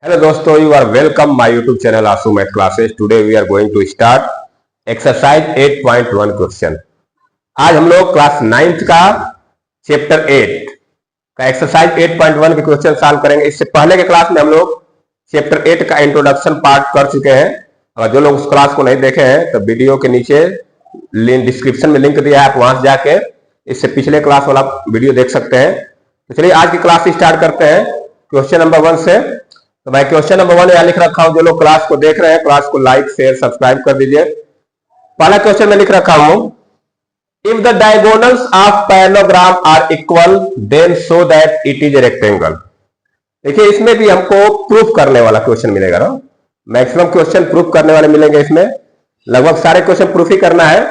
Hello दोस्तों, you are welcome my YouTube channel Asu Math Classes. Today we are going to start exercise 8.1 question. आज हम लोग class 9th का chapter 8 का exercise 8.1 के question solve करेंगे. इससे पहले के क्लास में हम लोग चैप्टर 8 का इंट्रोडक्शन पार्ट कर चुके हैं. अगर जो लोग उस क्लास को नहीं देखे हैं तो वीडियो के नीचे डिस्क्रिप्शन में लिंक दिया है, आप वहां से जाके इससे पिछले क्लास वाला वीडियो देख सकते हैं. तो चलिए आज की क्लास स्टार्ट करते हैं क्वेश्चन नंबर 1 से. तो मैं क्वेश्चन नंबर 1 यहां लिख रखा हूं. जो लोग क्लास को देख रहे हैं क्लास को लाइक शेयर सब्सक्राइब कर दीजिए. पहला क्वेश्चन में लिख रखा हूं, if the diagonals of parallelogram are equal then show that it is a rectangle. देखिए इसमें भी हमको प्रूफ करने वाला क्वेश्चन मिलेगा ना. मैक्सिमम क्वेश्चन प्रूफ करने वाले मिलेंगे. इसमें लगभग सारे क्वेश्चन प्रूफ ही करना है.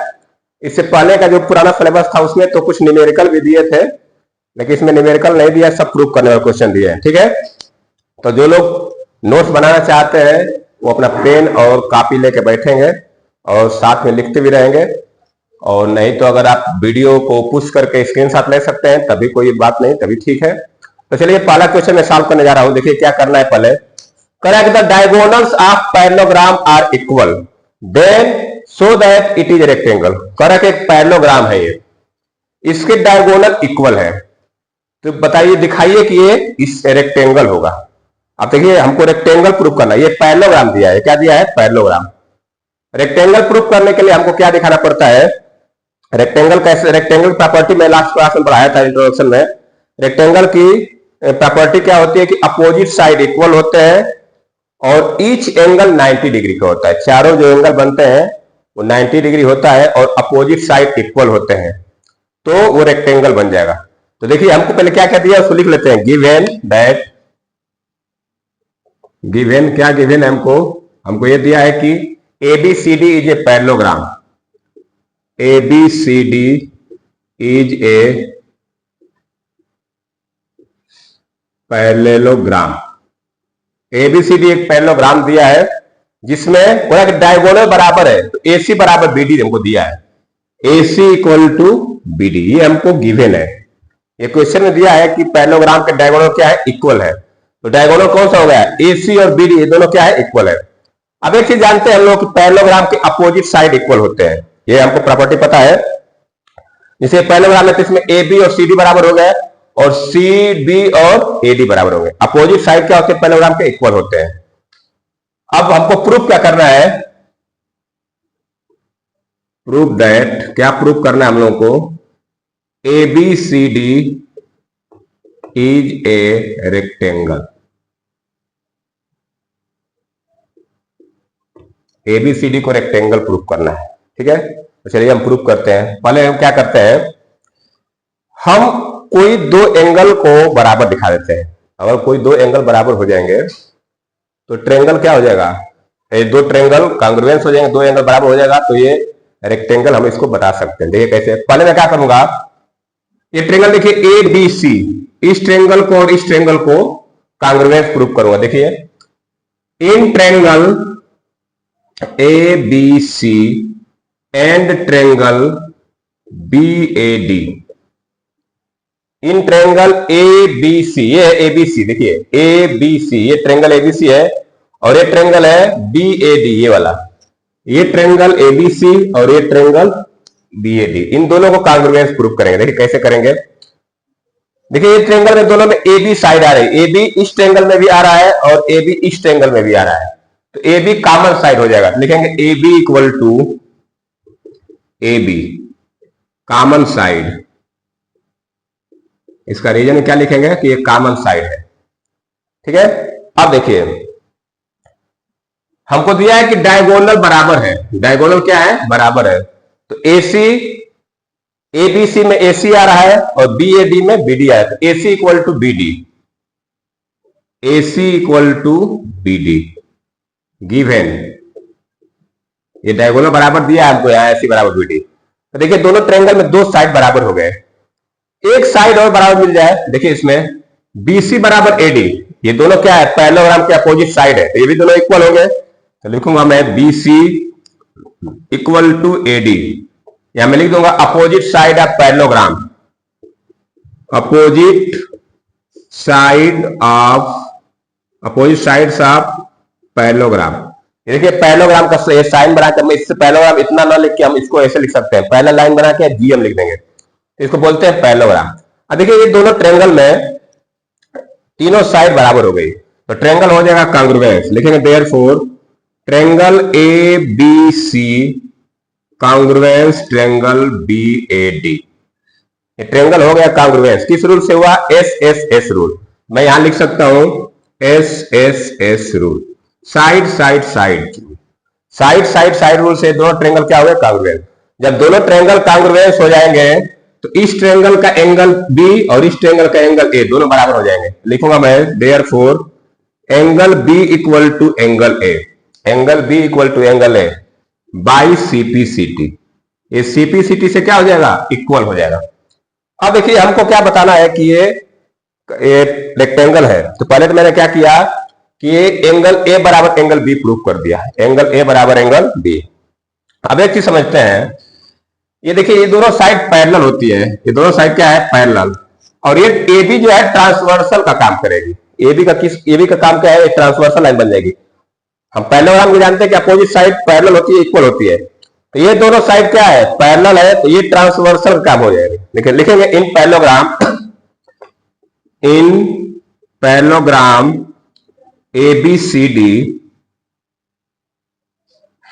इससे पहले का जो पुराना सिलेबस था उसमें तो कुछ न्यूमेरिकल भी दिए थे, लेकिन इसमें न्यूमेरिकल नहीं दिया, सब प्रूफ करने वाले क्वेश्चन दिए हैं. ठीक है, तो जो लोग नोट्स बनाना चाहते हैं वो अपना पेन और कॉपी लेके बैठेंगे और साथ में लिखते भी रहेंगे. और नहीं तो अगर आप वीडियो को पुश करके स्क्रीनशॉट ले सकते हैं तभी कोई बात नहीं, तभी ठीक है. तो चलिए पहला क्वेश्चन मैं सॉल्व करने जा रहा हूं. देखिए क्या करना है. पहले correct the diagonals of parallelogram are equal then show that it is rectangle. Correct एक पैरेललोग्राम है, ये इसके डायगोनल इक्वल है. तो बताइए, दिखाइए कि ये इस रेक्टेंगल होगा. अब देखिए हमको रेक्टेंगल प्रूफ करना है. ये पैरेललोग्राम दिया है. क्या दिया है? पैरेललोग्राम. रेक्टेंगल प्रूफ करने के लिए हमको क्या दिखाना पड़ता है? रेक्टेंगल कैसे, रेक्टेंगल प्रॉपर्टी में लास्ट क्लास में पढ़ाया था इंट्रोडक्शन में. रेक्टेंगल की प्रॉपर्टी क्या होती है कि अपोजिट साइड इक्वल होते हैं और ईच एंगल 90 डिग्री का होता है. चारों जो एंगल बनते हैं वो 90 डिग्री होता है और अपोजिट साइड इक्वल होते हैं, तो वो रेक्टेंगल बन जाएगा. तो देखिए हमको पहले क्या क्या दिया उसको लिख लेते हैं. गिवन दैट, गिवन क्या गिवन है हमको ये दिया है कि ABCD is a parallelogram. ABCD is a parallelogram. ABCD एक पैरेललोग्राम दिया है जिसमें डायगोनल बराबर है. तो AC बराबर BD हमको दिया है. AC इक्वल टू BD, ये हमको गिवन है. ये क्वेश्चन में दिया है कि पैरेललोग्राम के डायगोनल क्या है? इक्वल है. तो डायगोनल कौन सा हो गया? AC और BD, ये दोनों क्या है? इक्वल है. अब एक चीज जानते हैं हम लोग कि पैरेललोग्राम के अपोजिट साइड इक्वल होते हैं. ये हमको प्रॉपर्टी पता है. जैसे पैरेललोग्राम में इसमें AB और CD बराबर हो गए और CB और AD बराबर हो गए. अपोजिट साइड क्या होते हैं? पैरेललोग्राम के इक्वल होते हैं. अब हमको प्रूफ क्या करना है? प्रूफ दैट, क्या प्रूफ करना है हम लोगों को? ABCD is a rectangle. ABCD को रेक्टेंगल प्रूफ करना है. ठीक है, तो चलिए हम प्रूफ करते हैं. पहले हम क्या करते हैं, हम कोई दो एंगल को बराबर दिखा देते हैं. अगर कोई दो एंगल बराबर हो जाएंगे तो ट्रायंगल क्या हो जाएगा? ये दो ट्रायंगल कांग्रुएंस हो जाएंगे, दो एंगल बराबर हो जाएगा तो ये रेक्टेंगल हम इसको बता सकते हैं. देखिए कैसे. पहले मैं क्या करूंगा, ये ट्रायंगल देखिए ABC, इस ट्रायंगल को और इस ट्रायंगल को कांग्रुएंस प्रूफ करूंगा. देखिए in triangle ABC and triangle BAD, in triangle ABC, ये ABC, देखिए ABC, ये ट्रायंगल ABC है और ये ट्रायंगल है BAD, ये वाला. ये ट्रायंगल ABC और ये ट्रायंगल BAD, इन दोनों को कांग्रुएंस प्रूफ करेंगे. देखिए कैसे करेंगे. देखिए ये ट्रायंगल में दोनों में AB साइड आ रही है. AB इस ट्रायंगल में भी आ रहा है और AB इस ट्रायंगल में भी आ रहा है, तो AB कॉमन साइड हो जाएगा. लिखेंगे AB equal to AB common side. इसका रीजन क्या लिखेंगे कि ये कॉमन साइड है. ठीक है. अब देखिए हमको दिया है कि डायगोनल बराबर है. डायगोनल क्या है? बराबर है. तो AC, ABC में AC आ रहा है और BAD में BD आ रहा है. तो AC equal to BD, AC equal to BD given. ये डायगोनल बराबर दिया है हमको यहाँ, AC बराबर BD. तो देखिए दोनों ट्रायंगल में दो साइड बराबर हो गए. एक साइड और बराबर मिल जाए. देखिए इसमें BC बराबर AD, ये दोनों क्या है? पैरेललोग्राम के अपोजिट साइड है, तो ये भी दोनों इक्वल हो गए. तो लिखूंगा मैं BC इक्वल टू AD. यहां मैं लिख दूंगा opposite side of parallelogram, opposite side of opposite sides of parallelogram. देखिए पैरेललोग्राम का साइन बना के, हम इससे पैरेललोग्राम इतना ना लिख के हम इसको ऐसे लिख सकते हैं, पहला लाइन बना के जीएम लिख देंगे, तो इसको बोलते हैं पैरेललोग्राम। अब देखिए ये दोनों ट्रायंगल में तीनों साइड बराबर हो गई, तो ट्रायंगल हो जाएगा कांग्रुएंस। लिखेंगे therefore triangle A B C congruence triangle B A D. ये ट्रायंगल हो गया कांग्रुएंस। किस रूल से हुआ? S S S rule. मैं यहां लिख सकता हूं S S S rule, side side side side side side rule से दोनों ट्रायंगल क्या हो गए? कांग्रुएंस। जब दोनों ट्रायंगल कांग्रुएंस हो जाएंगे तो इस ट्रायंगल का एंगल बी और इस ट्रायंगल का एंगल ए दोनों बराबर हो जाएंगे। लिखूंगा मैं therefore angle B equal to angle A, angle B equal to angle A by CPCT. ये सीपीसीटी से क्या हो जाएगा? इक्वल हो जाएगा। अब देखिए हमको क्या बताना है कि ये रेक्टेंगल है, तो पहले तो मैंने क्या किया कि ये एंगल ए बराबर एंगल बी प्रूव कर दिया है, एंगल ए बराबर एंगल बी। अब एक चीज समझते हैं, ये देखिए ये दोनों साइड पैरेलल होती है, ये दोनों साइड क्या है? पैरेलल। और ये ए बी जो है ट्रांसवर्सल का काम करेगी। ए बी का काम क्या है? ट्रांसवर्सल लाइन बन जाएगी। हम पैरेललोग्राम को जानते हैं कि अपोजिट साइड पैरेलल होती है, इक्वल होती है, तो ये दोनों साइड क्या है? पैरेलल है, तो ये ट्रांसवर्सल का काम हो जाएगा। देखिए लिखेंगे in parallelogram, in parallelogram A B C D,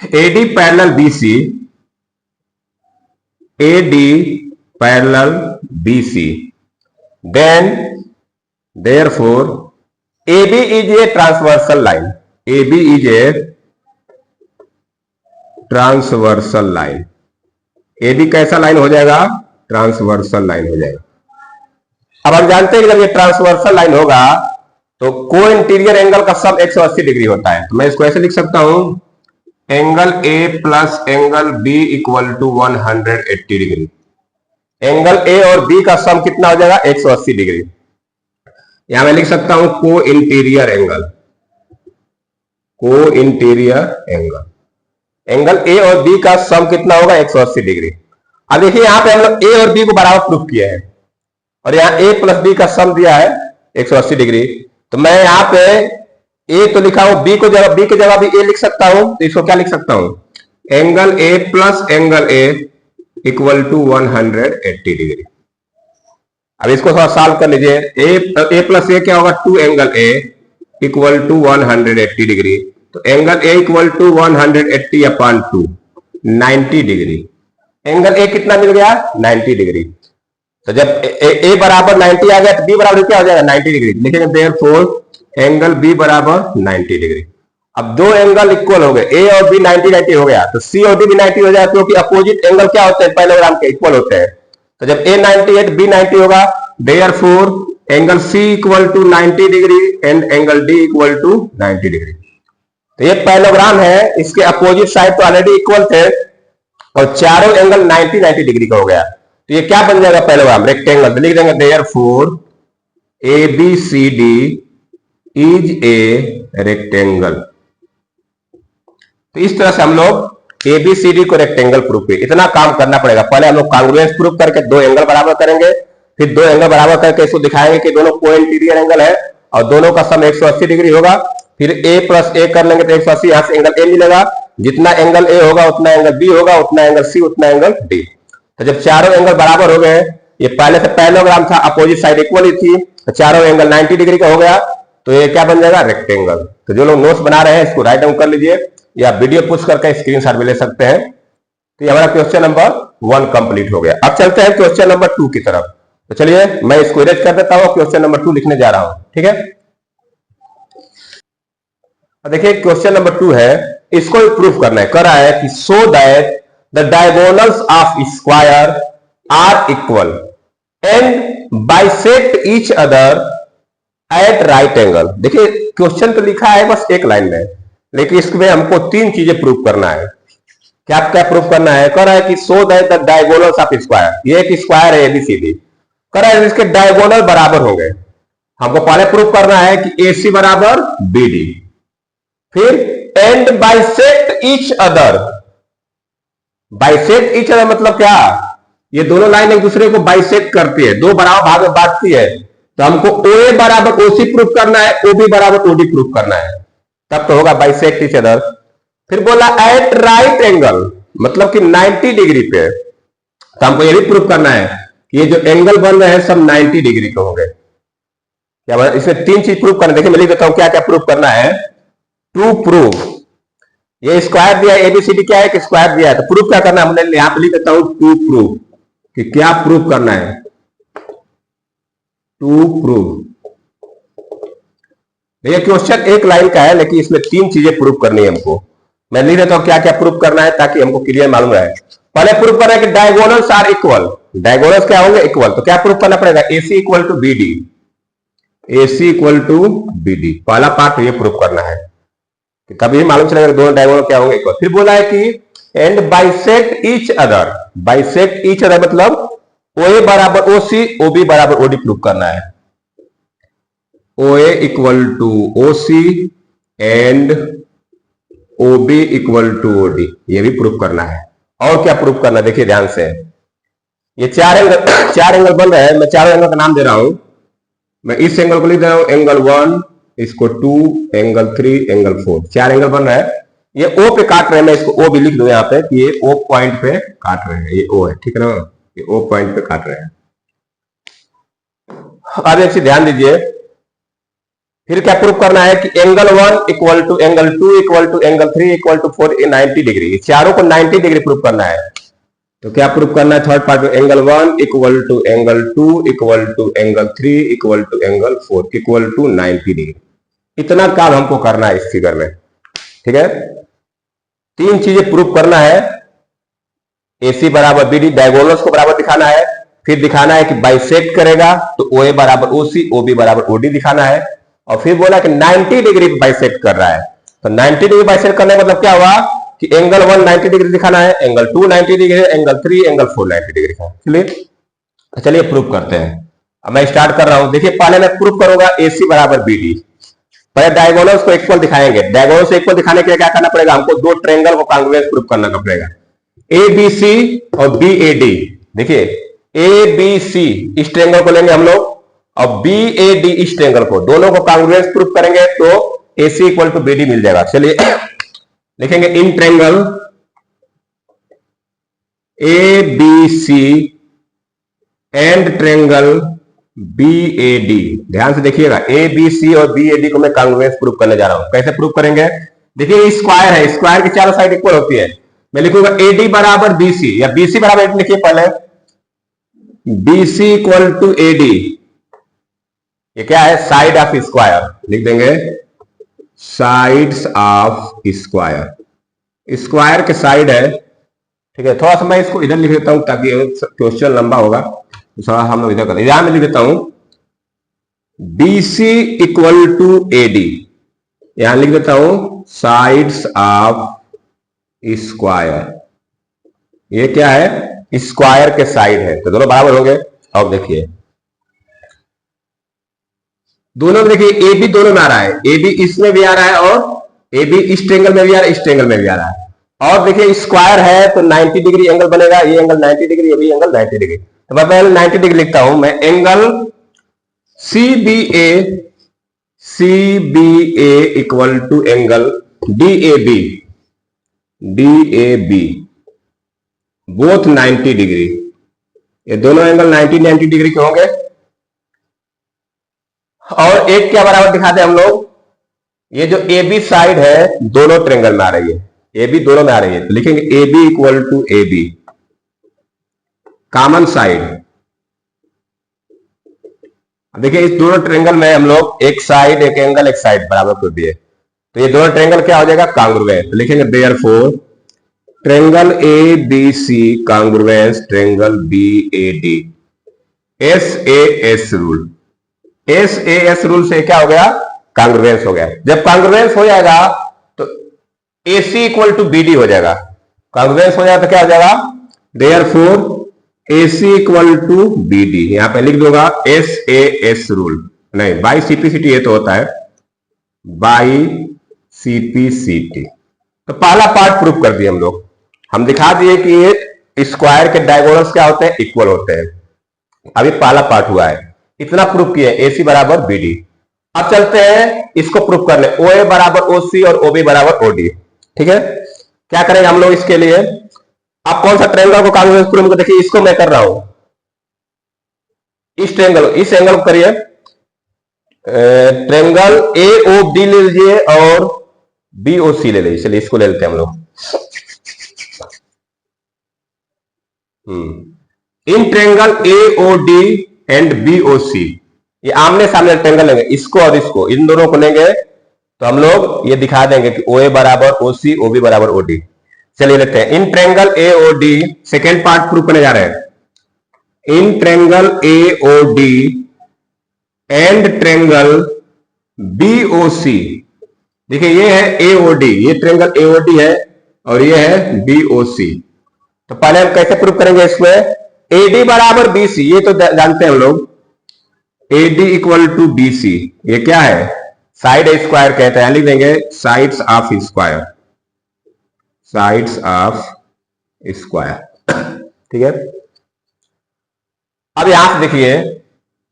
A D parallel B C, A D parallel B C, then therefore A B is a transversal line, A B is a transversal line. A B कैसा line हो जाएगा? Transversal line हो जाएगा। अब हम जानते हैं कि जब ये ट्रांसवर्सल लाइन होगा तो को इंटीरियर एंगल का सम 180 डिग्री होता है, तो मैं इसको ऐसे लिख सकता हूं angle A plus angle B equal to 180 degree. Angle A और बी का सम कितना हो जाएगा? 180 डिग्री। यहां मैं लिख सकता हूं को इंटीरियर एंगल, को इंटीरियर एंगल, एंगल ए और बी का सम कितना होगा? 180 डिग्री। अब देखिए यहां पे हम लोग ए और बी को बराबर प्रूफ किए हैं और यहां ए प्लस बी का सम दिया है 180 डिग्री, तो मैं यहां पे ए तो लिखा हूं, बी को जगह बी की जगह भी ए लिख सकता हूं, तो इसको क्या लिख सकता हूं? Angle A plus angle A equal to 180 degree. अब इसको थोड़ा सॉल्व कर लीजिए। ए प्लस ए क्या होगा? 2 angle A equal to 180 degree, तो angle A equal to 180 upon 2 90 degree. Angle A कितना मिल गया? 90 डिग्री। तो जब ए बराबर 90 आ गया तो बी बराबर क्या हो जाएगा? 90 डिग्री। लिखेंगे देयरफॉर एंगल बी बराबर 90 डिग्री। अब दो एंगल इक्वल हो गए, ए और बी 90 90 हो गया, तो सी और डी भी 90 हो जाएगा, क्योंकि अपोजिट एंगल क्या होते हैं? पैरेललोग्राम के इक्वल होते हैं। तो जब ए 90 है तो बी 90 होगा, therefore angle C equal to 90 degree and angle D equal to 90 degree. तो ये पैरेललोग्राम है, इसके अपोजिट साइड तो ऑलरेडी इक्वल थे और चारों एंगल 90 90 डिग्री का हो गया, तो ये क्या बन जाएगा? Parallelogram, rectangle. तो लिख देंगे therefore A B C D is a rectangle. तो इस तरह से हम लोग ए बी सी डी को रेक्टेंगल प्रूफ किए। इतना काम करना पड़ेगा, पहले हम लोग कांग्रुएंस प्रूफ करके दो एंगल बराबर करेंगे, फिर दो एंगल बराबर करके इसको दिखाएंगे कि दोनों को इंटीरियर एंगल है और दोनों का सम 180 डिग्री होगा। फिर ए प्लस ए कर लेंगे तो 180, यहां से एंगल ए मिलेगा, जितना एंगल ए होगा उतना एंगल बी होगा, उतना एंगल सी, उतना एंगल डी। तो जब चारों एंगल बराबर हो गए, ये पहले से पैरेललोग्राम था, अपोजिट साइड इक्वल ही थी, तो चारों एंगल 90 डिग्री का हो गया, तो ये क्या बन जाएगा? रेक्टेंगल। तो जो लोग नोट्स बना रहे हैं इसको राइट डाउन कर लीजिए या वीडियो पुश करके स्क्रीनशॉट भी ले सकते हैं। तो ये हमारा क्वेश्चन नंबर 1 कंप्लीट हो गया। अब चलते हैं क्वेश्चन नंबर 2 की तरफ। तो चलिए मैं इसको इरेज कर देता हूं, क्वेश्चन नंबर 2 लिखने जा रहा हूं, ठीक है। देखिए क्वेश्चन नंबर 2 है, इसको भी प्रूफ करना है। कर रहा है कि so that the diagonals of square are equal and bisect each other at right angle. देखिए क्वेश्चन तो लिखा है बस एक लाइन में, लेकिन इसमें हमको 3 चीजें प्रूफ करना है। क्या क्या प्रूफ करना है? कह रहा है कि so that the diagonals of square, ये एक स्क्वायर है एबीसीडी, कह रहा है इसके डायगोनल बराबर होंगे। हमको पहले प्रूफ करना है कि एसी बराबर बीडी, फिर and bisect each other. Bisect each other मतलब क्या? ये दोनों लाइन एक दूसरे को बाइसेक्ट करती है, दो बराबर भाग में बांटती है, तो हमको OA बराबर OC प्रूफ करना है, OB बराबर OD प्रूफ करना है, तब तो होगा बाइसेक्ट ईच अदर। फिर बोला एट राइट एंगल, मतलब कि 90 डिग्री पे, तो हमको ये भी प्रूफ करना है कि ये जो एंगल बन रहे हैं सब 90 डिग्री के होंगे। क्या इसमें 3 चीज प्रूफ करना है। देखिए मैं लिख देता हूं क्या क्या प्रूफ करना है। टू प्रूफ, ये स्क्वायर दिया है, एबीसीडी क्या है कि स्क्वायर दिया है, तो प्रूफ क्या करना है, हमने यहां पे लिख देता हूं टू प्रूफ, कि क्या प्रूफ करना है, टू प्रूफ। ये क्वेश्चन एक लाइन का है, लेकिन इसमें 3 चीजें प्रूफ करनी है हमको। मैं लिख देता हूं क्या क्या प्रूफ करना है ताकि हमको क्लियर मालूम रहे। पहले प्रूफ करना है कि डायगोनल्स आर इक्वल, डायगोनल्स क्या होंगे, इक्वल। तो क्या प्रूफ करना पड़ेगा, AC equal to BD, AC equal to BD, पहला पार्ट ये प्रूफ करना है, तभी मालूम चलेगा दोनों डायगोनल क्या होंगे इक्वल। फिर बोला है कि and bisect each other, bisect each other मतलब OA बराबर OC, OB बराबर OD प्रूफ करना है। OA equal to OC and OB equal to OD, ये भी प्रूफ करना है। और क्या प्रूफ करना है, देखिए ध्यान से। ये चार एंगल बन रहे हैं, मैं चारों एंगल का नाम दे रहा हूं। मैं इस एंगल को लिख दे रहा हूं एंगल 1, इसको 2, एंगल 3, एंगल 4, 4 एंगल बन रहा है। ये O पे काट रहे हैं, मैं इसको O भी लिख दूं यहाँ पे कि ये O पॉइंट पे काट रहे हैं, ये O है, ठीक है ना, ये O पॉइंट पे काट रहे हैं। अब एक चीज ध्यान दीजिए, फिर क्या प्रूफ करना है कि angle 1 equal to angle 2 equal to angle 3 equal to 4 90 degree, चारों को 90 डिग्री प्रूफ करना है। तो क्या प्रूफ करना है, थर्ड पार्ट में angle 1 equal to angle 2 equal to angle 3 equal to angle 4 equal to 90 degree. इतना काम हमको करना है इस फिगर में, ठीक है। 3 चीजें प्रूफ करना है, AC बराबर BD, डायगोनल्स को बराबर दिखाना है, फिर दिखाना है कि बाइसेक्ट करेगा तो OA बराबर OC, OB बराबर OD दिखाना है, और फिर बोला कि 90 डिग्री बाइसेक्ट कर रहा है। तो 90 डिग्री बाइसेक्ट करने का मतलब क्या हुआ कि एंगल 1 90 डिग्री दिखाना है, angle 2 90 degree, angle 3, angle 4 90 degree का। चलिए प्रूफ करते हैं। अब मैं स्टार्ट कर रहा हूं। देखिए पहले मैं प्रूफ करूंगा AC बराबर BD। पहले डायगोनल्स को इक्वल दिखाएंगे। डायगोनल्स इक्वल दिखाने के लिए क्या करना पड़ेगा, हमको दो ट्रायंगल को कांग्रुएंस प्रूफ करना पड़ेगा, ABC और BAD। देखिए ABC इस ट्रायंगल को लेंगे हम लोग, और BAD इस ट्रायंगल को, दोनों को कांग्रुएंस प्रूफ करेंगे तो AC इक्वल टू BD मिल जाएगा। चलिए लिखेंगे in triangle ABC and triangle BAD। ध्यान से देखिएगा, ABC और BAD को मैं कांग्रुएंस प्रूफ करने जा रहा हूं। कैसे प्रूफ करेंगे, देखिए स्क्वायर है, स्क्वायर की चारों साइड इक्वल होती है। मैं लिखूंगा AD बराबर BC, या BC बराबर AD लिखिए पहले, BC इक्वल टू AD, ये क्या है, साइड ऑफ स्क्वायर, लिख देंगे साइड्स ऑफ स्क्वायर, स्क्वायर के साइड है, ठीक है। थोड़ा सा मैं इसको इधर लिख देता हूं ताकि क्वेश्चन लंबा होगा, थोड़ा हम लोग इधर करते हैं। यहां में लिख देता हूं BC इक्वल टू AD, यहां लिख देता हूं साइड्स ऑफ स्क्वायर, ये क्या है, स्क्वायर के साइड है, तो दोनों बराबर होंगे। अब देखिए दोनों में, देखिए AB दोनों में आ रहा है, AB इसमें भी आ रहा है और AB इस ट्रायंगल में भी आ रहा है, इस ट्रायंगल में भी आ रहा है। और देखिए स्क्वायर है तो 90 डिग्री एंगल बनेगा, ये एंगल 90 डिग्री, ये भी एंगल 90 डिग्री। तो मैं पहले 90 डिग्री लिखता हूं, मैं angle CBA equal to angle DAB both 90 degree, ये दोनों एंगल 90 डिग्री के होंगे। और एक क्या बराबर दिखा दे हम लोग, ये जो AB साइड है दोनों ट्रायंगल में आ रही है, AB दोनों में आ रही है, तो लिखेंगे AB equal to AB common side. देखिए इस दोनों ट्रायंगल में हम लोग एक साइड, एक एंगल, एक साइड बराबर कर दिए, तो ये दोनों ट्रायंगल क्या हो जाएगा, कांग्रुएंट। तो लिखेंगे therefore triangle ABC congruence triangle BAD। SAS rule, SAS rule से क्या हो गया, कांग्रुएंस हो गया। जब कांग्रुएंस हो जाएगा तो AC इक्वल टू BD हो जाएगा, कांग्रुएंस हो जाएगा तो क्या हो जाएगा, therefore AC equal to BD। यहां पे लिख दूंगा SAS रूल, नहीं बाई CPCT ये तो होता है, बाई CPCT। तो पहला पार्ट प्रूफ कर दिए हम लोग, हम दिखा दिए कि ये स्क्वायर के डायगोनल्स क्या होते हैं, इक्वल होते हैं। अभी पहला पार्ट हुआ है, इतना प्रूफ किए, AC बराबर BD। अब चलते हैं इसको प्रूफ करने, OA बराबर OC और OB बराबर OD। ठीक है, क्या करेंगे हम लोग इसके लिए? आप कौन सा ट्रायंगल को कांग्रुएंस प्रूफ, देखिए इसको मैं कर रहा हूं, इस एंगल को करिए, ट्रायंगल AOB ले लीजिए और BOC ले लीजिए। चलिए इसको ले लेते हैं हम लोग। In triangle AOD and BOC, ये आमने सामने ट्रायंगल लेंगे, इसको और इसको, इन दोनों को लेंगे तो हम लोग ये दिखा देंगे कि OA बराबर OC, OB बराबर OD। चलिए लेते हैं, in triangle AOD, second part proof करने जा रहे हैं। In triangle AOD and triangle BOC, देखिए ये है AOD, ये ट्रायंगल AOD है और ये है BOC। तो पहले हम कैसे प्रूफ करेंगे इसमें? AD बराबर BC, ये तो जानते हैं हम लोग, AD इक्वल टू BC, ये क्या है? साइड स्क्वायर कहते हैं, लिख देंगे sides of square, sides of square. ठीक है, अब यहां से देखिए,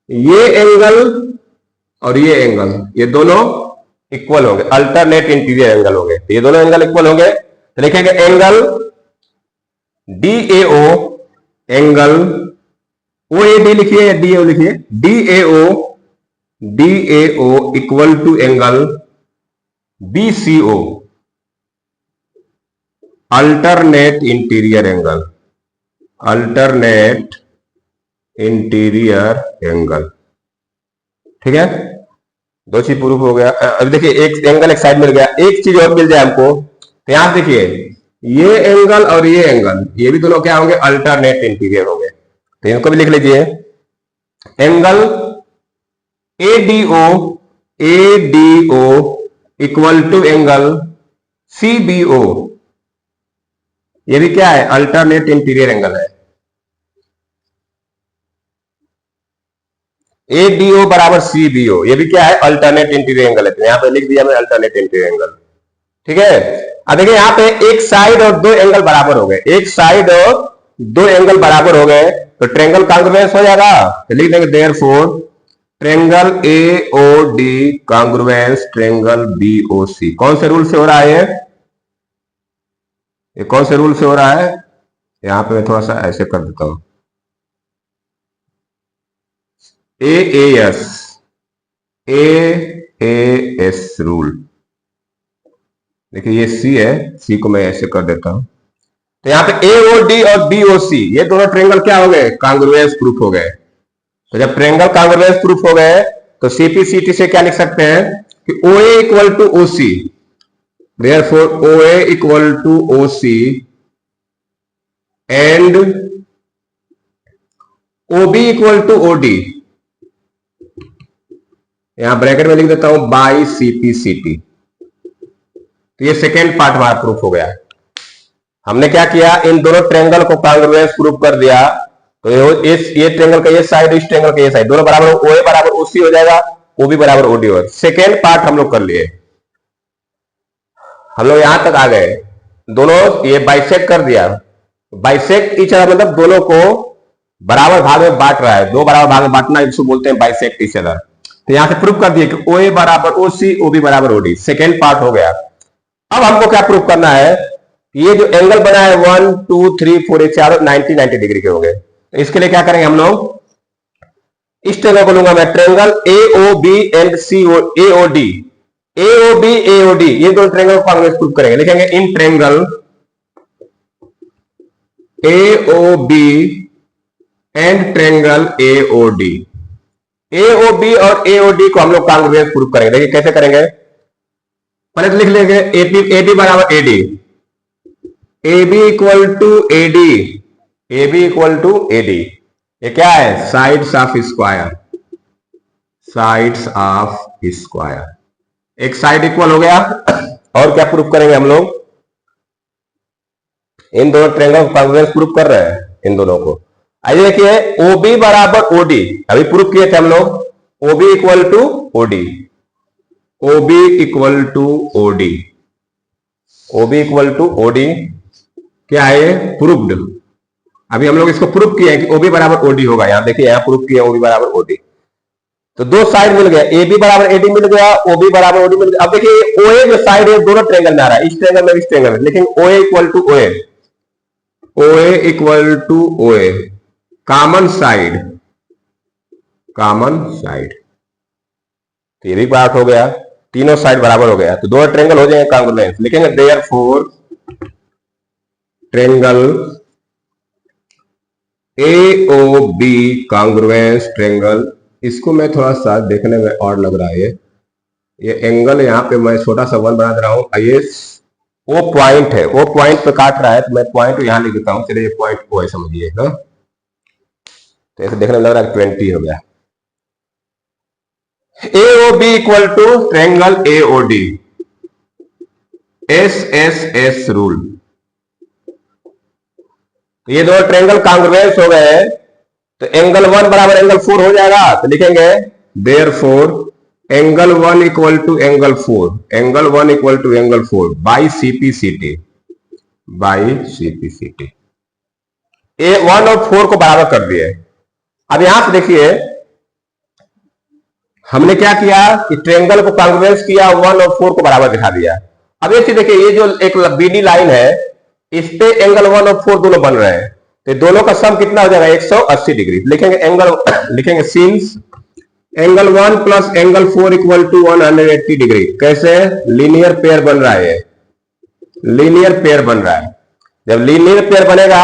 ये एंगल और ये एंगल, ये दोनों इक्वल होंगे, अल्टरनेट इंटीरियर एंगल होंगे, ये दोनों एंगल इक्वल होंगे। तो लिखेंगे एंगल DAO, एंगल OAD लिखिए या DAO लिखिए, DAO equal to angle BCO, alternate interior angle, alternate interior angle. ठीक है, दो चीज प्रूफ हो गया। अब देखिए एक एंगल एक साइड मिल गया, एक चीज और मिल जाए हमको, तो यहां देखिए ये एंगल और ये एंगल, ये भी दोनों क्या होंगे? अल्टरनेट इंटीरियर होंगे। तो इनको भी लिख लीजिए, angle ADO equal to angle CBO, ये भी क्या है? अल्टरनेट इंटीरियर एंगल है। ADO बराबर CBO, ये भी क्या है? अल्टरनेट इंटीरियर एंगल है। तो यहां पे लिख दिया मैंने अल्टरनेट इंटीरियर एंगल। ठीक है, अब देखिए यहां पे एक साइड और दो एंगल बराबर हो गए, एक साइड और दो एंगल बराबर हो गए, तो ट्रायंगल कांग्रुएंस हो जाएगा। तो लिख देंगे therefore triangle AOD congruence triangle BOC। कौन से रूल से हो रहा है ये कौन से रूल से हो रहा है? यहां पे मैं थोड़ा सा ऐसे कर देता हूं, AAS रूल। देखिए ये C है, C को मैं ऐसे कर देता हूं। तो यहां पे AOD और BOC, ये दोनों ट्रायंगल क्या हो गए? कांग्रुएंस प्रूफ हो गए। तो जब ट्रायंगल कांग्रुएंस प्रूफ हो गए तो CPCT से क्या लिख सकते हैं कि OA equal to OC, therefore OA equal to OC and OB equal to OD, यहां ब्रैकेट में लिख देता हूं बाई CPCT। तो ये सेकेंड पार्ट हमारा प्रूफ हो गया। हमने क्या किया? इन दोनों ट्रायंगल को कांग्रुएंस प्रूफ कर दिया। तो ये ट्रायंगल का ये साइड, इस ट्रायंगल का ये साइड, दोनों बराबर, OA बराबर OC हो जाएगा, OB बराबर OD हो। सेकेंड पार्ट हम लोग कर लिए, हम लोग यहां तक आ गए, दोनों ये बाइसेक्ट कर दिया। बाइसेक्ट ईच अदर मतलब दोनों को बराबर भाग में बांट रहा है, दो बराबर भाग में बांटना, इसको बोलते हैं बाइसेक्ट ईच अदर। तो यहां से प्रूफ कर दिए कि OA बराबर OC, OB बराबर OD, सेकेंड पार्ट हो गया। अब हमको क्या प्रूफ करना है? ये जो एंगल बना है 1 2 3 4 ये चारों 90 डिग्री के हो गए। तो इसके लिए क्या करेंगे हम लोग? इस ट्रायंगल को लूंगा मैं, triangle AOB and AOD, AOB ये दोनों ट्रायंगल को हम प्रूफ करेंगे। लिखेंगे in triangle AOB and triangle AOB और AOD को हम लोग कांग्रुएंस प्रूफ करेंगे। देखिए कैसे करेंगे? पहले तो लिख लेंगे AB बराबर AD, AB equal to AD, AB equal to AD, ये क्या है? Sides of square, sides of square. एक साइड इक्वल हो गया। और क्या प्रूफ करेंगे हम लोग? इन दोनों ट्रायंगल को कांग्रुएंस प्रूफ कर रहे हैं, इन दोनों को। आइए देखिए, OB बराबर OD, अभी प्रूफ किए थे हम लोग, OB equal to OD, OB equal to OD, OB equal to OD, क्या है ये? प्रूफ्ड। अभी हम लोग इसको प्रूफ किए हैं कि OB बराबर OD होगा। यहां देखिए, यहां प्रूफ किया OB बराबर OD। तो दो साइड मिल गया, ए बी बराबर एडी मिल गया, ओ बी बराबर ओडी मिल गया। अब देखिए ओए जो साइड है दोनों ट्रेंगल में आ रहा है, इस ट्रेंगल में इस ट्रेंगल में, लेकिन ओए इक्वल टू ओए, ओए इक्वल टू ओए, कॉमन साइड, कॉमन साइड, तो ये भी पार्ट हो गया, तीनों साइड बराबर हो गया, तो दोनों ट्रेंगल हो जाएंगे कॉन्ग्रुएंट। लिखेंगे therefore triangle AOB congruence triangle. इसको मैं थोड़ा सा देखने में और लग रहा है, ये एंगल यहाँ पे मैं छोटा सा वन बना दे रहा हूँ, ये वो पॉइंट है, वो पॉइंट पे काट रहा है, तो मैं पॉइंट यहां लिख देता हूँ, चलिए ये पॉइंट वो है समझिए ना, तो ऐसे देखने में लग रहा है 20 हो गया। AOB equal to triangle AOD, SSS rule, ये दो ट्रेंगल कॉन्ग्रुएंस हो गए, तो एंगल 1 बराबर एंगल 4 हो जाएगा, तो लिखेंगे therefore angle 1 equal to angle 4, angle 1 equal to angle 4 by CPCT, by CPCT। A 1 और 4 को बराबर कर दिए। अब यहां से देखिए हमने क्या किया कि ट्रेंगल को कॉन्ग्रुएंस किया, 1 और 4 को बराबर दिखा दिया। अब ये चीज देखिए, ये जो एक BD लाइन है इस पे एंगल 1 और 4 दोनों बन रहे हैं, तो दोनों का सम कितना हो जाएगा 180 डिग्री। लिखेंगे एंगल, लिखेंगे since angle 1 plus angle 4 equal to 180 degree. कैसे? लीनियर पेयर बन रहा है, लीनियर पेयर बन रहा है। जब लीनियर पेयर बनेगा,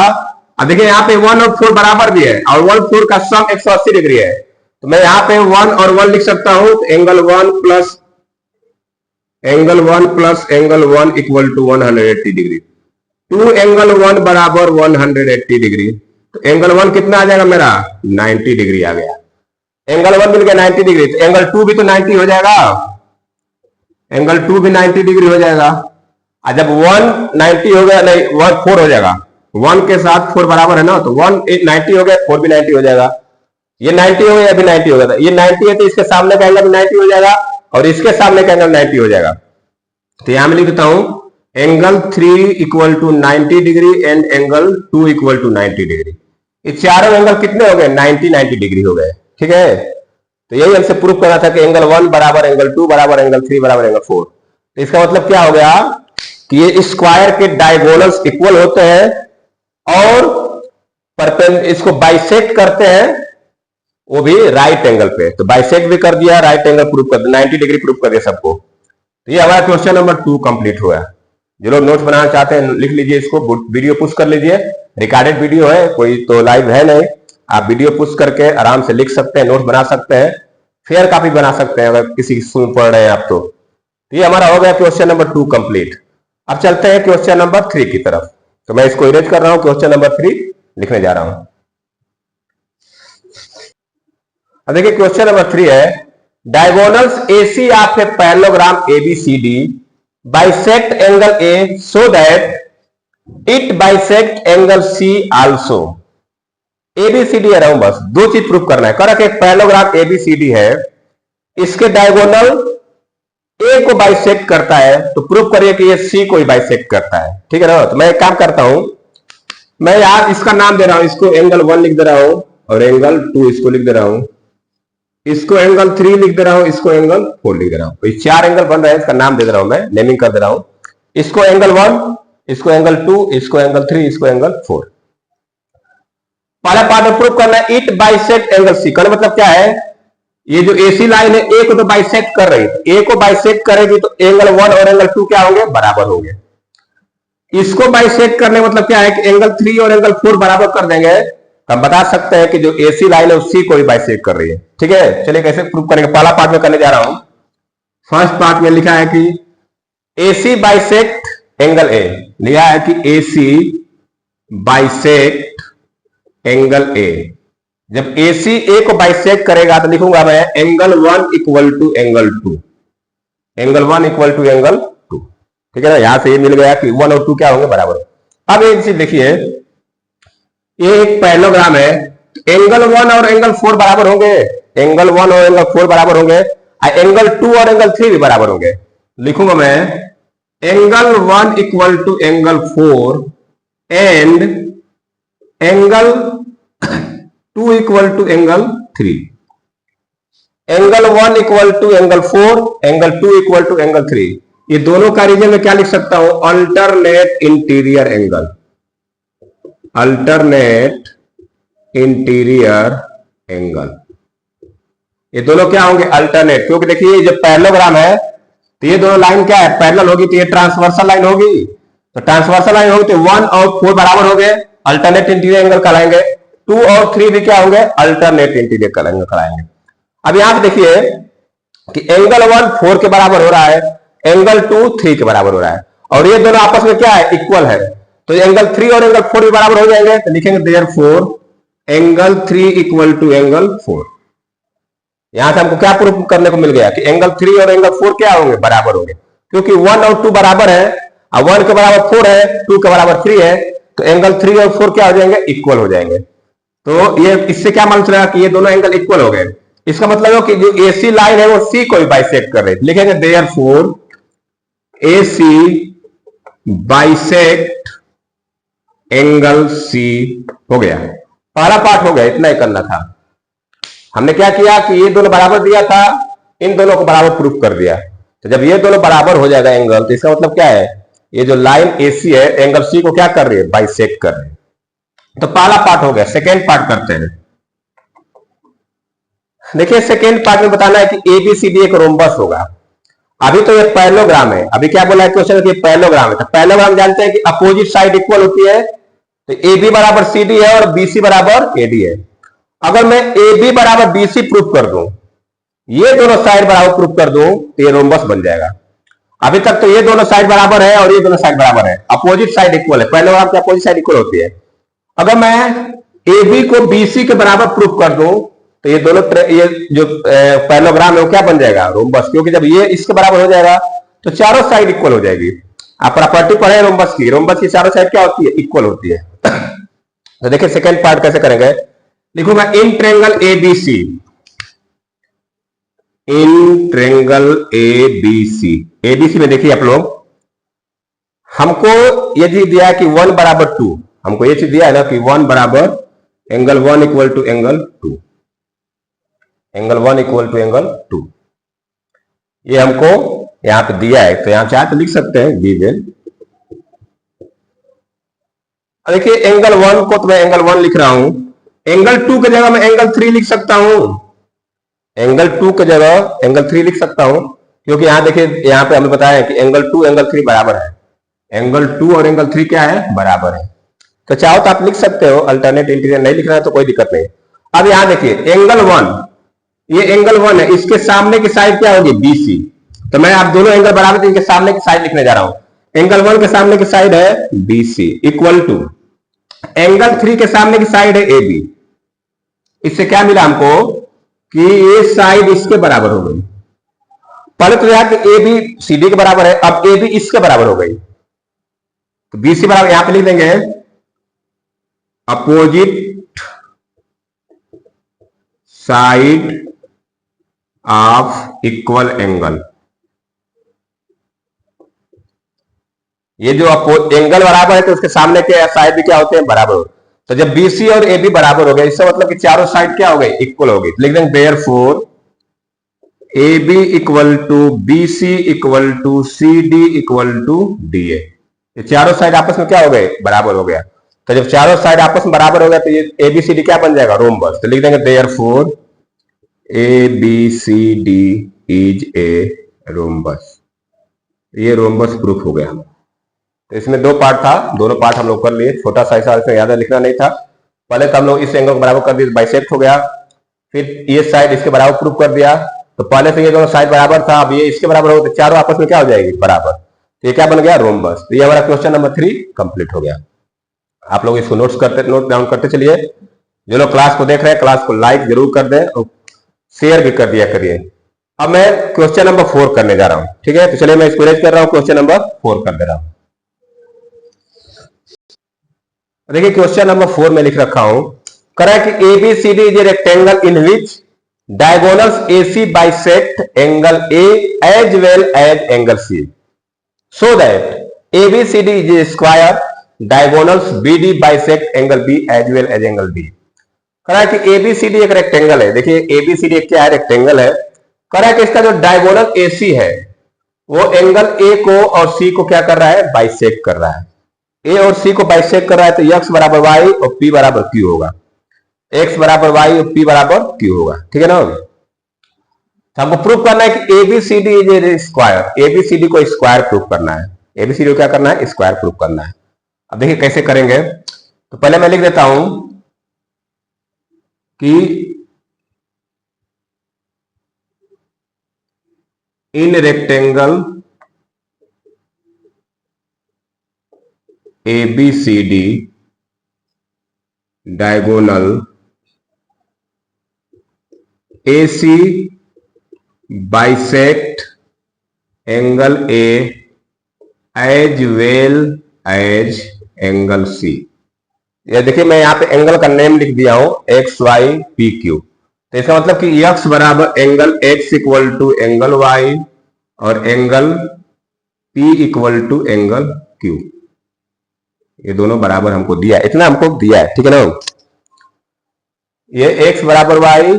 अब देखिए यहाँ पे 1 और 4 बराबर भी है और 1 4 का सम 180 डिग्री है, तो मैं यहाँ पे 1 और 1 लिख सकता हूं, तो angle 1 plus angle 1 equal to 180 degree, 2 angle 1 बराबर 180 डिग्री, तो एंगल 1 कितना आ जाएगा मेरा 90 डिग्री आ गया। एंगल 1 मिल गया 90 डिग्री, तो एंगल 2 भी तो 90 हो जाएगा, एंगल 2 भी 90 डिग्री हो जाएगा। और जब 1 90 हो गया, नहीं 1 4 हो जाएगा, 1 के साथ 4 बराबर है ना, तो 1 90 हो गया, 4 भी 90 हो जाएगा। ये 90 हो गया, अभी 90 हो गया, ये 90 है तो इसके सामने का एंगल भी 90 हो जाएगा और इसके सामने का एंगल 90 हो जाएगा। तो यहां मैं लिख देता हूं angle 3 equal to 90 degree and angle 2 equal to 90 degree. ये चारों एंगल कितने हो गए 90 डिग्री हो गए, ठीक है। तो यही हमसे प्रूफ करना था कि एंगल 1 बराबर एंगल 2 बराबर एंगल 3 बराबर एंगल 4। तो इसका मतलब क्या हो गया कि ये स्क्वायर के डायगोनल्स इक्वल होते हैं और इसको बाइसेक्ट करते हैं, वो भी राइट एंगल पे। तो बाइसेक्ट भी कर दिया, राइट एंगल प्रूफ कर दिया, 90 डिग्री प्रूफ कर दिया सबको। तो ये हमारा क्वेश्चन नंबर 2 कंप्लीट हुआ। जो लोग नोट्स बनाना चाहते हैं लिख लीजिए, इसको वीडियो पुश कर लीजिए, रिकॉर्डेड वीडियो है, कोई तो लाइव है नहीं, आप वीडियो पुश करके आराम से लिख सकते हैं, नोट्स बना सकते हैं, फेयर कॉपी बना सकते हैं अगर किसी सुन पढ़ रहे हैं आप तो। ये हमारा हो गया क्वेश्चन नंबर 2 कंप्लीट। अब चलते हैं क्वेश्चन नंबर 3 की तरफ। तो मैं इसको इरेज कर रहा हूं, क्वेश्चन नंबर 3 लिखने जा रहा हूं। अब देखिए क्वेश्चन नंबर 3 है, diagonals AC of a parallelogram ABCD bisect angle A so that it bisect angle C also। ABCD है रहा हूं, बस दो चीज प्रूफ करना है। कर एक पैरेललोग्राम ABCD है, इसके डायगोनल A को बाइसेक्ट करता है, तो प्रूफ करिए कि ये C को ही बाइसेक्ट करता है, ठीक है ना। तो मैं एक काम करता हूं, मैं यार इसका नाम दे रहा हूं, इसको एंगल 1 लिख दे रहा हूं और एंगल 2 इसको लिख दे रहा हूं, इसको एंगल 3 लिख दे रहा हूं, इसको एंगल 4 लिख दे रहा हूं। तो ये 4 एंगल बन रहे हैं, इसका नाम दे दे रहा हूं, मैं नेमिंग कर दे रहा हूं। इसको एंगल 1, इसको एंगल 2, इसको एंगल 3, इसको एंगल 4। पहला पार्ट में प्रूफ करना है इट बाइसेक्ट एंगल C। का मतलब क्या है, ये जो AC लाइन है A को तो बाइसेक्ट कर रही है, A को बाइसेक्ट करेगी तो एंगल 1 और एंगल 2 क्या होंगे बराबर होंगे। इसको बाइसेक्ट करने मतलब क्या है कि एंगल 3 और एंगल 4 बराबर कर देंगे, हम बता सकते हैं कि जो AC लाइन है C को भी बाइसेक्ट कर रही है, ठीक है। चलिए कैसे प्रूफ करेंगे, पहला पार्ट में करने जा रहा हूं। फर्स्ट पार्ट में लिखा है कि AC बाइसेक्ट एंगल A, लिखा है कि AC बाइसेक्ट एंगल A। जब AC A को बाइसेक्ट करेगा तो लिखूंगा मैं angle 1 equal to angle 2, angle 1 equal to angle 2, ठीक है ना। यहां से ये मिल गया कि 1 और 2 क्या होंगे बराबर। अब एक चीज देखिए, ये एक पैरेललोग्राम है, एंगल 1 और एंगल 4 बराबर होंगे, एंगल 1 और एंगल 4 बराबर होंगे, एंगल 2 और एंगल 3 भी बराबर होंगे। लिखूंगा मैं angle 1 equal to angle 4 and angle 2 equal to angle 3। Angle 1 equal to angle 4, angle 2 equal to angle 3। ये दोनों का रीजन में क्या लिख सकता हूं? Alternate interior angle, alternate interior angle. ये दोनों क्या होंगे? अल्टरनेट, क्योंकि देखिए जब पैरेललोग्राम है तो ये दोनों लाइन क्या है? पैरेलल होगी, तो ये ट्रांसवर्सल लाइन होगी। तो ट्रांसवर्सल लाइन होगी तो 1 और 4 बराबर हो गए, अल्टरनेट इंटीरियर एंगल कराएंगे। 2 और 3 भी क्या होंगे? अल्टरनेट इंटीरियर एंगल कराएंगे। अब यहां पे देखिए कि एंगल 1 4 के बराबर हो रहा है, एंगल 2 3 के बराबर हो रहा है, और ये दोनों आपस में क्या है? इक्वल है। तो एंगल 3 और एंगल 4 भी बराबर हो जाएंगे, तो लिखेंगे therefore angle 3 equal to angle 4। यहां से हमको क्या प्रूफ करने को मिल गया कि एंगल 3 और एंगल 4 क्या होंगे? बराबर होंगे, क्योंकि 1 और 2 बराबर है, अब 1 के बराबर 4 है, 2 के बराबर 3 है, तो एंगल 3 और 4 क्या हो जाएंगे? इक्वल हो जाएंगे। तो ये इससे क्या मालूम चलेगा कि ये दोनों एंगल इक्वल हो गए। इसका मतलब है कि जो एसी लाइन है वो सी को भी बाइसेक्ट कर रही है। लिखेंगे therefore AC bisect angle C. हो गया, पहला पार्ट हो गया, इतना ही करना था। हमने क्या किया कि ये दोनों बराबर दिया था, इन दोनों को बराबर प्रूफ कर दिया। तो जब ये दोनों बराबर हो जाएगा एंगल, तो इसका मतलब क्या है? ये जो लाइन एसी है एंगल सी को क्या कर रही है? बाइसेक्ट कर रही है। तो पहला पार्ट हो गया। सेकेंड पार्ट करते हैं। देखिए सेकेंड पार्ट में बताना है कि एबीसीडी एक रोम्बस होगा। अभी तो ये पैरेललोग्राम है, अभी क्या बोला है क्वेश्चन कि पैरेललोग्राम है। तो पैरेललोग्राम जानते हैं कि अपोजिट साइड इक्वल होती है, तो AB बराबर CD है और BC बराबर AD है। अगर मैं AB बराबर BC प्रूफ कर दूं, ये दोनों साइड बराबर प्रूफ कर दूं, तो ये रोम्बस बन जाएगा। अभी तक तो ये दोनों साइड बराबर है और ये दोनों साइड बराबर है, अपोजिट साइड इक्वल है। पैरेललोग्राम की अपोजिट साइड इक्वल होती है। अगर मैं AB को BC के बराबर प्रूफ कर दूं, तो ये दोनों ये जो पैरेललोग्राम है वो क्या बन जाएगा? रोम्बस, क्योंकि जब ये इसके बराबर हो जाएगा तो चारों साइड इक्वल हो जाएगी। आप प्रॉपर्टी पढ़े रोम्बस की, रोम्बस की चारों साइड क्या होती है? इक्वल होती है। तो देखिए सेकेंड पार्ट कैसे करेंगे। लिखूंगा in triangle ABC, in triangle ABC। ABC में देखिए आप लोग, हमको ये चीज दिया है कि 1 बराबर 2, हमको ये चीज दिया है ना कि 1 बराबर angle 1 equal to angle 2, angle 1 equal to angle 2, ये हमको यहां पे दिया है। तो यहां चाहे तो लिख सकते हैं गिवन। देखिए एंगल 1 को तो मैं एंगल 1 लिख रहा हूं, एंगल 2 की जगह मैं एंगल 3 लिख सकता हूं, एंगल 2 की जगह एंगल 3 लिख सकता हूं, क्योंकि यहां देखिए यहां पे हमें बताया है कि एंगल 2 एंगल 3 बराबर है। एंगल 2 और एंगल 3 क्या है? बराबर है। तो चाहो तो आप लिख सकते हो, अल्टरनेट इंटीरियर नहीं लिखना है तो कोई दिक्कत नहीं। अब यहां देखिए एंगल 1, ये एंगल 1 है, इसके सामने की साइड क्या होगी? BC। तो मैं आप दोनों एंगल बराबर थे, इनके सामने की साइड लिखने जा रहा हूं। एंगल 1 के सामने की साइड है BC इक्वल टू एंगल 3 के सामने की साइड है AB। इससे क्या मिला हमको कि ये साइड इसके बराबर हो गई। पहले तो यहां कि AB CD के बराबर है, अब AB इसके बराबर हो गई, तो BC बराबर यहां पे लिख देंगे opposite side of equal angle. ये जो एंगल बराबर है तो उसके सामने के साइड भी क्या होते हैं? बराबर होते हैं। तो जब BC और AB बराबर हो गए, इसका मतलब कि चारों साइड क्या हो गई? इक्वल हो गई। लिख देंगे therefore AB equal to BC equal to CD equal to DA। ये चारों साइड आपस में क्या हो गए? बराबर हो गया। तो जब चारों साइड आपस में बराबर हो गया तो ये ABCD क्या बन जाएगा? रोम्बस। तो लिख देंगे therefore ABCD is a rhombus. ये रोम्बस प्रूफ हो गया। तो इसमें 2 पार्ट था, दोनों पार्ट हम लोग कर लिए। छोटा सा ऐसा इसमें ज्यादा लिखना नहीं था। पहले तो हम लोग इस एंगल को बराबर कर दिए, बाइसेक्ट हो गया। फिर ये साइड इसके बराबर प्रूफ कर दिया। तो पहले से ये दोनों साइड बराबर था, अब ये इसके बराबर हो तो चारों आपस में क्या हो जाएगी? बराबर। तो ये क्या बन गया? रोम्बस। तो ये हमारा क्वेश्चन नंबर 3 कंप्लीट हो गया। आप लोग इसको नोट डाउन करते चलिए। जो लोग क्लास को देख रहे हैं क्लास को लाइक जरूर कर दें और शेयर भी कर दिया करिए। अब मैं क्वेश्चन नंबर 4 करने जा रहा हूं, ठीक है। तो चलिए मैं इसको रेज कर रहा हूं, क्वेश्चन नंबर 4 कर दे रहा हूं। देखिए क्वेश्चन नंबर 4 में लिख रखा हूं, correct ABCD is a rectangle in which diagonals AC bisect angle A as well as angle C, so that ABCD is a square, diagonals BD bisect angle B as well as angle D। कह रहा है कि ABCD एक rectangle है। देखिए ABCD क्या है, rectangle है। कह रहा है कि इसका जो डायगोनल एसी है वो एंगल ए को और सी को क्या कर रहा है, बाइसेक्ट कर रहा है। ए और सी को बाइसेक्ट कर रहा है तो एक्स बराबर वाई और पी बराबर क्यू होगा। एक्स बराबर वाई और पी बराबर क्यू होगा, ठीक है ना। तो हमको प्रूव करना है कि ABCD is a square. ABCD को स्क्वायर प्रूव करना है। एबीसीडी को क्या करना है, स्क्वायर प्रूव करना है। अब देखिए कैसे करेंगे। तो पहले मैं लिख देता हूं कि in rectangle ABCD diagonal AC bisect angle A as well as angle C। ये देखिए मैं यहां पे एंगल का नेम लिख दिया हूं XYPQ। तो इसका मतलब कि x बराबर angle x equal to angle y और angle P equal to angle Q। ये दोनों बराबर हमको दिया है, इतना हमको दिया है, ठीक है ना। ये x बराबर y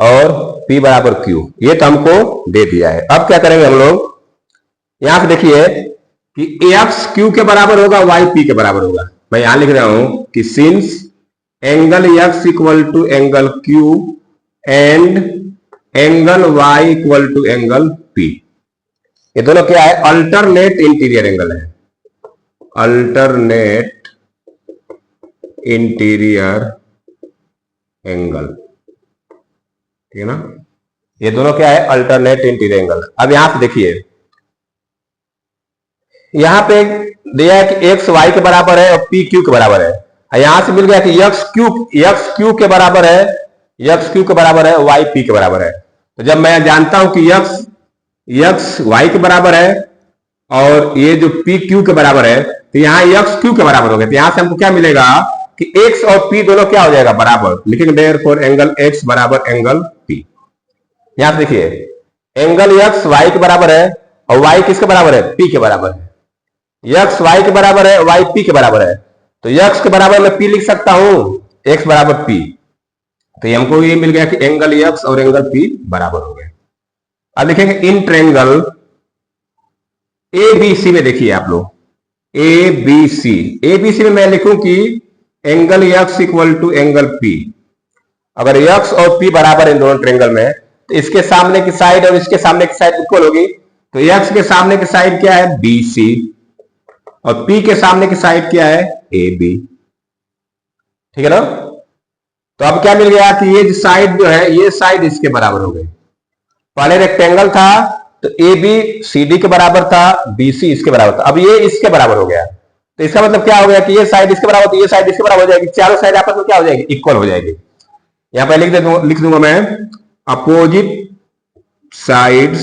और P बराबर Q, ये तो हमको दे दिया है। अब क्या करेंगे हम लोग, यहां से देखिए कि x Q के बराबर होगा, y P के बराबर होगा। मैं यहां लिख रहा हूं कि since angle x equal to angle Q and angle y equal to angle P, ये दोनों क्या है, अल्टरनेट इंटीरियर एंगल है। अल्टरनेट इंटीरियर एंगल, ठीक है ना। ये दोनों क्या है, अल्टरनेट इंटीरियर एंगल। अब यहां से देखिए, यहां पे दिया है कि एक्स वाई के बराबर है और पी क्यू के बराबर है। यहां से मिल गया कि एक्स क्यू के बराबर है, एक्स क्यू के बराबर है, वाई पी के बराबर है। तो जब मैं जानता हूं कि एक्स वाई के बराबर है और ये जो पी क्यू के बराबर है, तो यहाँ एक्स क्यू के बराबर हो गया। तो यहां से हमको क्या मिलेगा कि एक्स और पी दोनों क्या हो जाएगा, बराबर। लिखेंगे देयरफॉर एंगल एक्स बराबर एंगल पी। यहां से देखिए एंगल एक्स वाई के बराबर है और वाई किसके बराबर है, पी के बराबर है। एक्स वाई के बराबर है, वाई पी के बराबर है। तो एक्स के बराबर मैं पी लिख सकता हूं, एक्स बराबर पी। तो हमको ये मिल गया कि एंगल एक्स और एंगल पी बराबर हो गए। अब लिखेंगे इन ट्रायंगल एबीसी में, देखिए आप लोग एबीसी में मैं लिखूं कि angle X equal to angle P. अगर एक्स और पी बराबर इन दोनों ट्रायंगल में, तो इसके सामने की साइड और इसके सामने की साइड इक्वल होगी। तो एक्स के सामने की साइड क्या है, बीसी, और पी के सामने की साइड क्या है, AB, ठीक है ना। तो अब क्या मिल गया कि ये जो साइड जो है, ये साइड इसके बराबर हो गई। पहले रेक्टेंगल था तो ABCD के बराबर था, BC इसके बराबर था, अब ये इसके बराबर हो गया। तो इसका मतलब क्या हो गया कि ये साइड इसके बराबर, तो ये साइड इसके बराबर हो जाएगी। चारों साइड आपस में क्या हो जाएगी, इक्वल हो जाएगी। यहां पर लिख दूंगा मैं opposite sides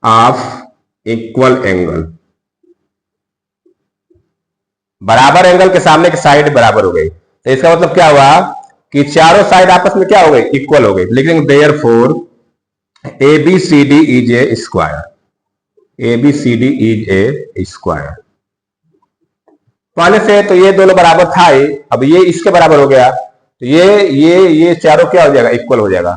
of equal angle. बराबर एंगल के सामने की साइड बराबर हो गई। तो इसका मतलब क्या हुआ कि चारों साइड आपस में क्या हो गई, इक्वल हो गई। लिखेंगे therefore ABCD is a square. ABCD is a square. पहले से तो ये दोनों बराबर था ही, अब ये इसके बराबर हो गया। तो ये चारों क्या हो जाएगा, इक्वल हो जाएगा।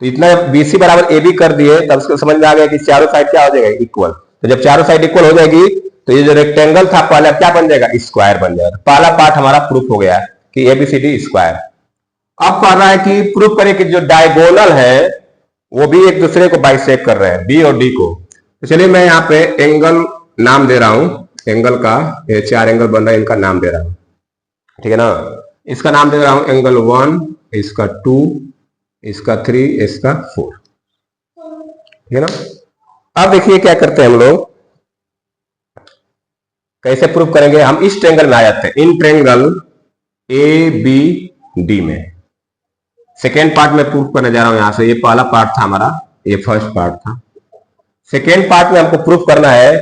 तो इतना BC बराबर AB कर दिए, तब उसको समझ में आ गया कि चारों साइड क्या हो जाएगा, इक्वल। तो जब चारों साइड इक्वल हो जाएगी तो ये जो रेक्टेंगल था पहले क्या बन जाएगा, स्क्वायर बन जाएगा। पहला पार्ट हमारा प्रूफ हो गया कि ABCD स्क्वायर। अब कह रहा है कि प्रूफ करें कि जो डायगोनल है वो भी एक दूसरे को बाइसेक्ट कर रहे हैं, B और D को। तो चलिए मैं यहाँ पे एंगल नाम दे रहा हूं, एंगल का ये 4 एंगल बन रहा है, इनका नाम दे रहा हूं, ठीक है ना। इसका नाम दे रहा हूं एंगल 1, इसका 2, इसका 3, इसका 4, ठीक है ना। अब देखिए क्या करते हैं हम लोग, कैसे प्रूफ करेंगे। हम इस ट्रायंगल में आ जाते हैं, इन ट्रायंगल ABD में। सेकेंड पार्ट में प्रूफ करने जा रहा हूं। यहां से ये पहला पार्ट था हमारा, ये फर्स्ट पार्ट था। सेकेंड पार्ट में हमको प्रूफ करना है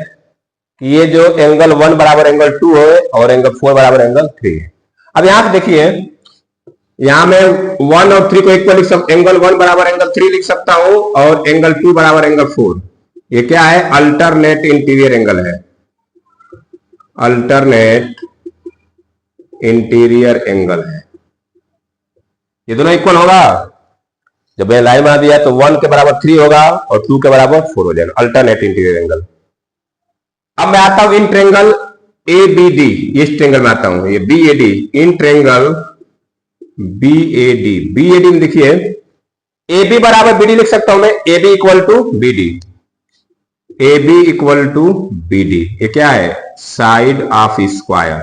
कि ये जो एंगल 1 बराबर एंगल 2 है और एंगल 4 बराबर एंगल 3 है। अब यहां पे देखिए, यहां मैं 1 और 3 को इक्वल लिख सकता, एंगल 1 बराबर एंगल 3 लिख सकता हूं और एंगल 2 बराबर एंगल 4। ये क्या है, अल्टरनेट इंटीरियर एंगल है। अल्टरनेट इंटीरियर एंगल है। ये दोनों इक्वल होगा। जब मैंने लाइन बना दिया तो 1 के बराबर 3 होगा और 2 के बराबर 4 हो जाएगा, अल्टरनेट इंटीरियर एंगल। अब मैं आता हूं in triangle A B D, इस ट्रेंगल में आता हूं, ये B A D, in triangle B A D. B A D में देखिए ए बी बराबर बी डी लिख सकता हूं मैं, A B equal to B D, A B equal to B D. ये क्या है, साइड ऑफ स्क्वायर।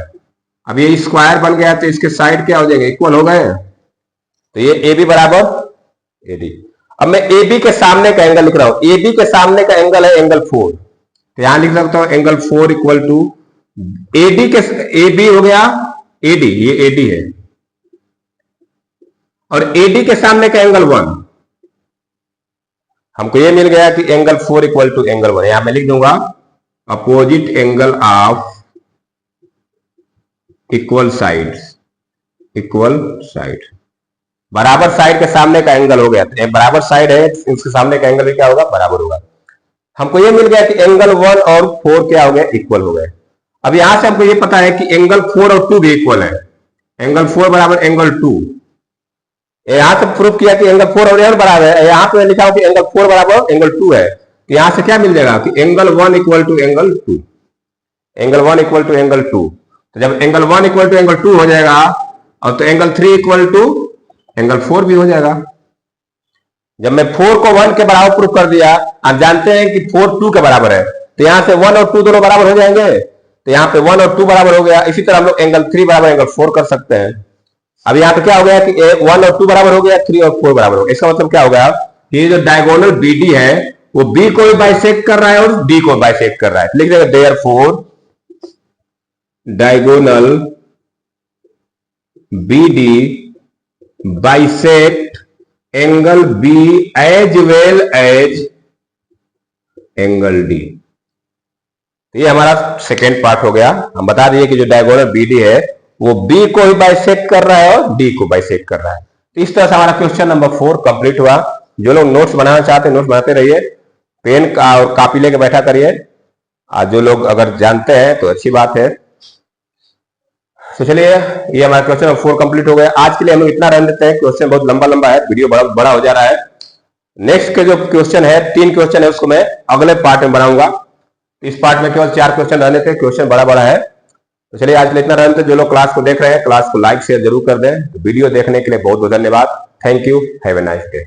अब ये स्क्वायर बन गया तो इसके साइड क्या हो जाएंगे, इक्वल हो गए। तो ये ए बी बराबर ए डी। अब मैं ए बी के सामने का एंगल लिख रहा हूं, ए बी के सामने का एंगल है एंगल 4, तो यहां लिख सकता हूं angle 4 equal to A D के, ए बी हो गया ए डी, ये ए डी है, और ए डी के सामने का एंगल 1, हमको ये मिल गया कि एंगल 4 इक्वल टू एंगल 1। यहां मैं लिख दूंगा opposite angle of equal side, equal side, बराबर साइड के सामने का एंगल हो गया। तो बराबर साइड है, इसके सामने का एंगल भी क्या होगा, बराबर होगा। हमको ये मिल गया कि एंगल 1 और 4 क्या हो गए, इक्वल हो गए। अब यहां से हमको ये पता है कि एंगल 4 और 2 भी इक्वल है, एंगल 4 बराबर एंगल 2। यहां से प्रूफ किया कि एंगल 4 और एंगल बराबर है, यहां पे लिखा हो कि एंगल 4 बराबर एंगल 2 है। तो यहां से क्या मिल जाएगा कि angle 1 equal to angle 2, angle 1 equal to angle 2। तो जब एंगल 1 इक्वल टू एंगल 2 हो जाएगा, और तो एंगल 3 इक्वल टू एंगल 4 भी हो जाएगा। जब मैं 4 को 1 के बराबर प्रूफ कर दिया, आप जानते हैं कि 4 2 के बराबर है, तो यहां से 1 और 2 दोनों बराबर हो जाएंगे। तो यहां पे 1 और 2 बराबर हो गया। इसी तरह हम लोग एंगल 3 बराबर एंगल 4 कर सकते हैं। अब यहां पे क्या हो गया कि 1 और 2 बराबर हो गया, 3 और 4 बराबर हो गया। इसका मतलब क्या हो गया कि जो डायगोनल बी डी है वो बी को भी बाइसेक्ट कर रहा है और डी को बाइसेक्ट कर रहा है। लिख देगा therefore diagonal B D bisect angle B as well as angle D. ये हमारा सेकेंड पार्ट हो गया। हम बता दिए कि जो डायगोनल बी डी है वो बी को भी बाइसेक्ट कर रहा है और डी को बाइसेक्ट कर रहा है। तो इस तरह से हमारा क्वेश्चन नंबर 4 कंप्लीट हुआ। जो लोग नोट्स बनाना चाहते हैं नोट्स बनाते रहिए, पेन और कॉपी लेके बैठा करिए। जो लोग अगर जानते हैं तो अच्छी बात है। तो चलिए, ये हमारा क्वेश्चन नंबर 4 कंप्लीट हो गया। आज के लिए हम लोग इतना रहने देते हैं, क्वेश्चन बहुत लंबा लंबा है, वीडियो बड़ा हो जा रहा है। नेक्स्ट के जो क्वेश्चन है, 3 क्वेश्चन है, उसको मैं अगले पार्ट में बनाऊंगा। इस पार्ट में केवल 4 क्वेश्चन रहने थे, क्वेश्चन बड़ा है। तो चलिए, आज के लिए इतना रहने देते। जो लोग क्लास को देख रहे हैं, क्लास को लाइक शेयर जरूर कर दें। तो वीडियो देखने के लिए बहुत बहुत धन्यवाद। Thank you, have a nice day.